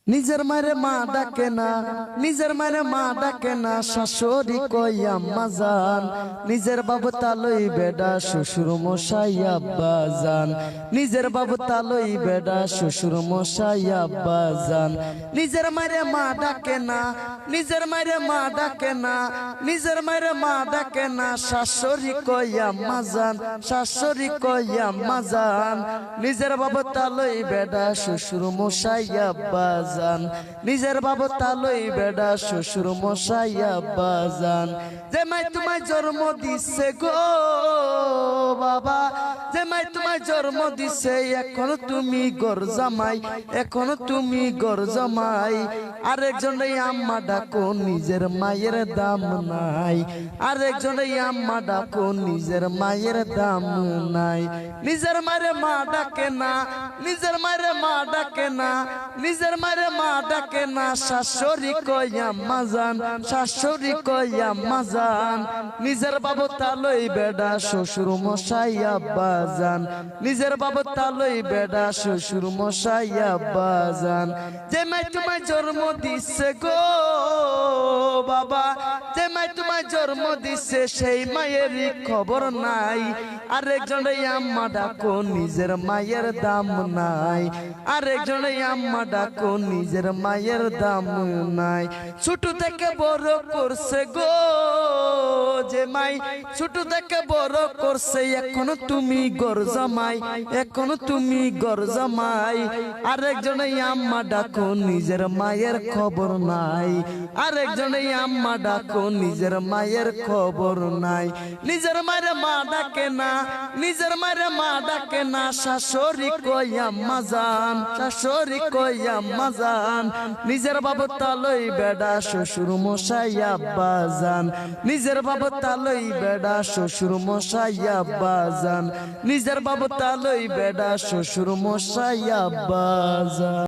নিজের মারে মা ডাকে না, নিজের মারে মা ডাকে না, শাশুড়ি কই আম্মা জান। নিজের বাবু তালই বেডা শ্বশুর মশাই আব্বা জান। নিজের বাবু তালই বেডা শ্বশুর মশাই আব্বা জান। নিজের মারে মা ডাকে না, নিজের মারে মা ডাকে না, নিজের মারে মা ডাকে না, শাশুড়ি কই আম্মা জান, শাশুড়ি কই আম্মা জান। নিজের বাবু তালই বেডা শ্বশুর মশাই আব্বা জান। নিজের বাবু তালই বেডা শ্বশুর মশাই আব্বা জান। যে মাই তোমায় জন্ম দিছে গো বাবা, যে মাই তোমায় জন্ম দিছে, এখন তুমি গর জামাই, এখন তুমি গর জামাই। আরেকজন আম্মা ডাকো, নিজের মায়ের দাম নাই। আরেকজন আম্মা ডাকো, নিজের মায়ের দাম নাই। নিজের মায়ের মা ডাকে না, নিজের মায়ের মা ডাকে না, নিজের মায়ের মা ডাকে না, শাশুড়ি কই আম্মা জান, শাশুড়ি কই আম্মা জান। নিজের বাবু তালই বেডা শ্বশুর মশাই আব্বা জান। নিজের বাবু তালই বেডা শ্বশুর মশাই আব্বা জান। যে মাই তোমায় জন্ম দিছে গো বাবা, যে মাই তোমায় জন্ম দিছে, সেই মায়েরই খবর নাই। আরেকজন আম্মা ডাকো, নিজের মায়ের দাম নাই। আরেকজন আম্মা ডাকো, নিজের মায়ের দাম নাই। ছোট থেকে বড় করছে গো যে মাই, ছোট থেকে বড় করছে, এখন তুমি গর জামাই, এখন তুমি গর জামাই। আরেকজন আম্মা ডাকো, নিজের মায়ের খবর নাই। আরেকজন আম্মা ডাকো, নিজের মায়ের খবর নাই। নিজের মায়ের মা ডাকে না, নিজের মায়ের মা ডাকে না, শাশুড়ি কই আম্মা জান, শাশুড়ি কই আম্মা জান। নিজের বাবু তালই বেডা শ্বশুর মশাই আব্বা জান। নিজের বাবু তালই বেডা শ্বশুর মশাই আব্বা জান। নিজের বাবু তালই বেডা শ্বশুর মশাই আব্বা জান।